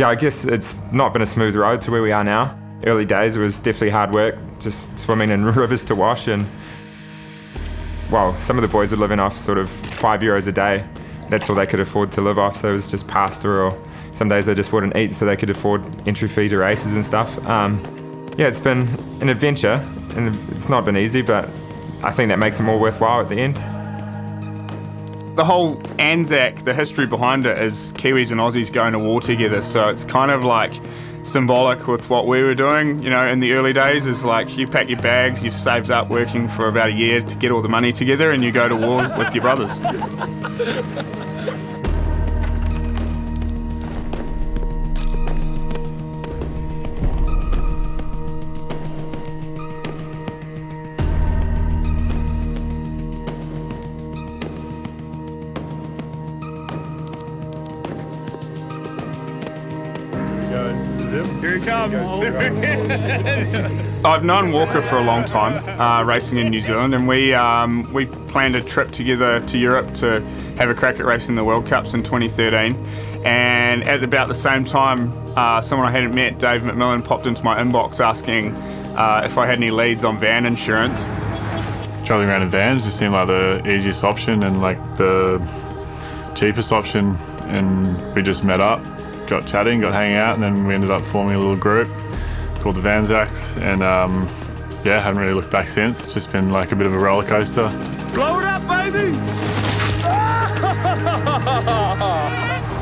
Yeah, I guess it's not been a smooth road to where we are now. Early days it was definitely hard work, just swimming in rivers to wash, and well, some of the boys were living off sort of €5 a day. That's all they could afford to live off, so it was just pasta, or some days they just wouldn't eat so they could afford entry fee to races and stuff. Yeah, it's been an adventure, and it's not been easy, but I think that makes it more worthwhile at the end. The whole Anzac, the history behind it is Kiwis and Aussies going to war together, so it's kind of like symbolic with what we were doing, you know, in the early days. Is like you pack your bags, you've saved up working for about a year to get all the money together, and you go to war with your brothers. Here he comes. I've known Walker for a long time, racing in New Zealand, and we planned a trip together to Europe to have a crack at racing the World Cups in 2013. And at about the same time, someone I hadn't met, Dave McMillan, popped into my inbox asking if I had any leads on van insurance. Traveling around in vans just seemed like the easiest option and like the cheapest option, and we just met up, got chatting, got hanging out, and then we ended up forming a little group called the Vanzacs, and yeah, haven't really looked back since. It's just been like a bit of a roller coaster. Blow it up, baby!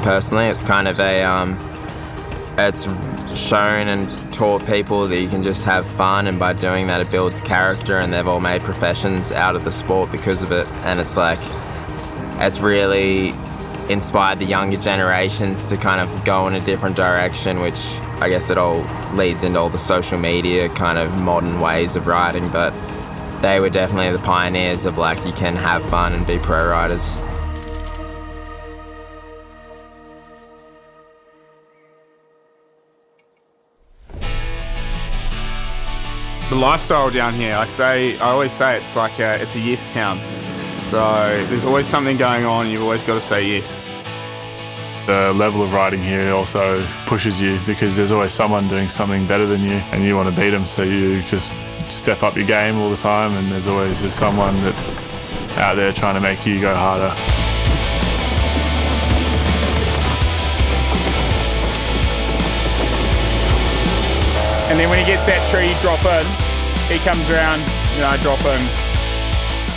Personally, it's kind of a, it's shown and taught people that you can just have fun, and by doing that it builds character, and they've all made professions out of the sport because of it. And it's like, it's really inspired the younger generations to kind of go in a different direction, which I guess it all leads into all the social media kind of modern ways of riding, but they were definitely the pioneers of like, you can have fun and be pro riders. The lifestyle down here, I always say it's like it's a yes town. So there's always something going on, and you've always got to say yes. The level of riding here also pushes you because there's always someone doing something better than you, and you want to beat them, so you just step up your game all the time, and there's always just someone that's out there trying to make you go harder. And then when he gets that tree, drop in. He comes around, you know, drop in.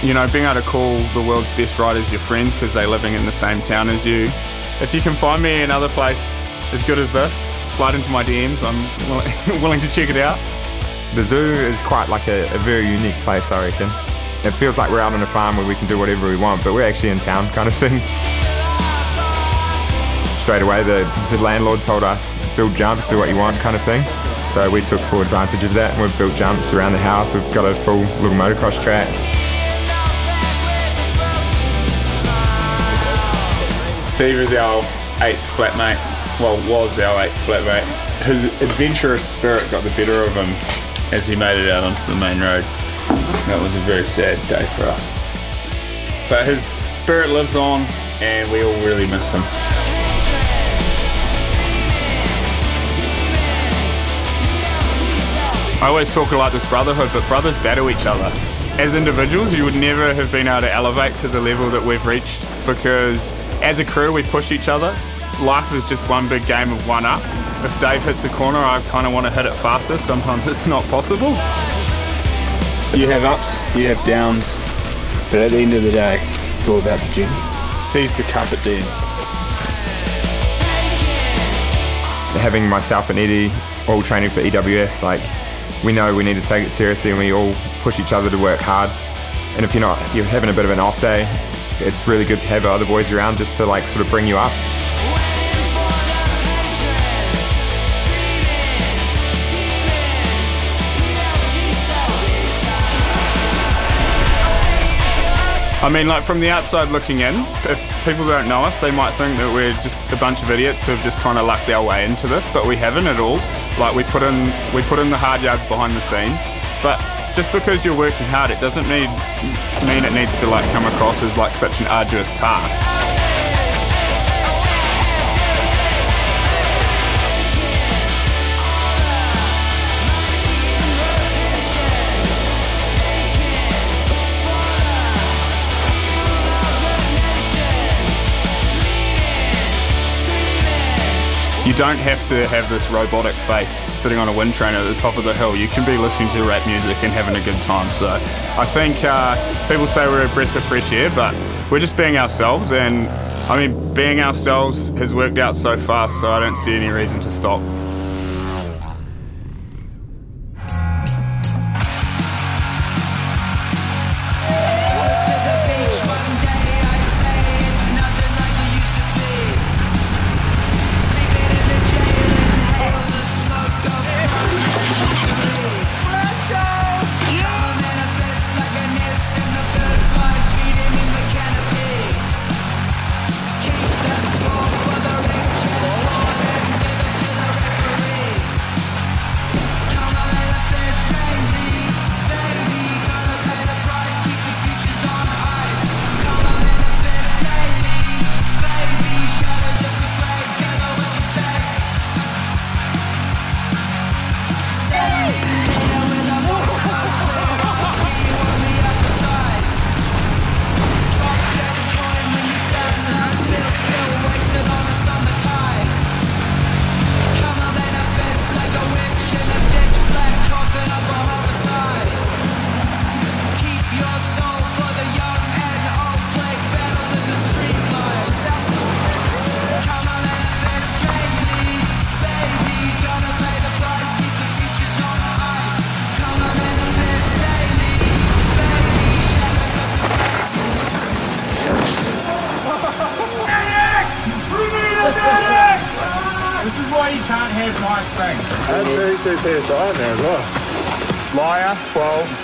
You know, being able to call the world's best riders your friends because they're living in the same town as you. If you can find me another place as good as this, slide into my DMs. I'm willing to check it out. The zoo is quite like a very unique place, I reckon. It feels like we're out on a farm where we can do whatever we want, but we're actually in town kind of thing. Straight away, the landlord told us, build jumps, do what you want kind of thing. So we took full advantage of that, and we've built jumps around the house. We've got a full little motocross track. Steve is our 8th flatmate, well, was our 8th flatmate. His adventurous spirit got the better of him as he made it out onto the main road. That was a very sad day for us. But his spirit lives on, and we all really miss him. I always talk about this brotherhood, but brothers battle each other. As individuals, you would never have been able to elevate to the level that we've reached, because as a crew, we push each other. Life is just one big game of one up. If Dave hits a corner, I kind of want to hit it faster. Sometimes it's not possible. You have ups, you have downs, but at the end of the day, it's all about the journey. Seize the cup at the end. Having myself and Eddie all training for EWS, like, we know we need to take it seriously, and we all push each other to work hard. And if you're having a bit of an off day, it's really good to have other boys around just to like sort of bring you up. I mean, like, from the outside looking in, if people don't know us, they might think that we're just a bunch of idiots who have just kind of lucked our way into this, but we haven't at all. Like, we put in the hard yards behind the scenes, but just because you're working hard, it doesn't mean it needs to like come across as like such an arduous task. you don't have to have this robotic face sitting on a wind trainer at the top of the hill. You can be listening to rap music and having a good time. So I think people say we're a breath of fresh air, but we're just being ourselves, and I mean, being ourselves has worked out so far, so I don't see any reason to stop. This is why you can't have nice things. I had 32 PSI in there as well. Liar, 12.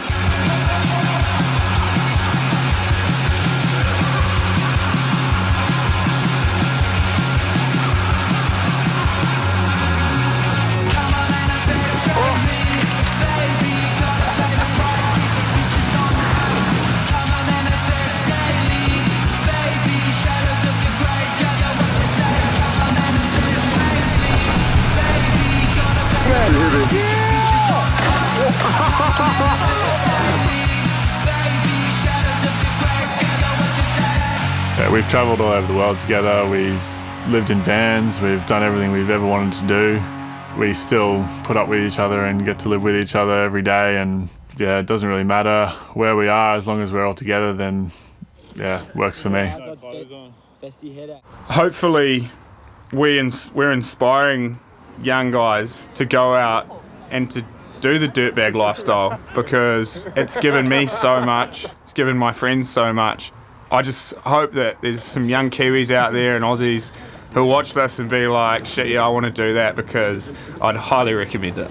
Yeah, we've travelled all over the world together, we've lived in vans, we've done everything we've ever wanted to do. We still put up with each other and get to live with each other every day, and yeah, it doesn't really matter where we are, as long as we're all together, then yeah, works for me. Hopefully we're inspiring young guys to go out and to do the dirtbag lifestyle, because it's given me so much, it's given my friends so much. I just hope that there's some young Kiwis out there and Aussies who'll watch this and be like, shit, yeah, I want to do that, because I'd highly recommend it.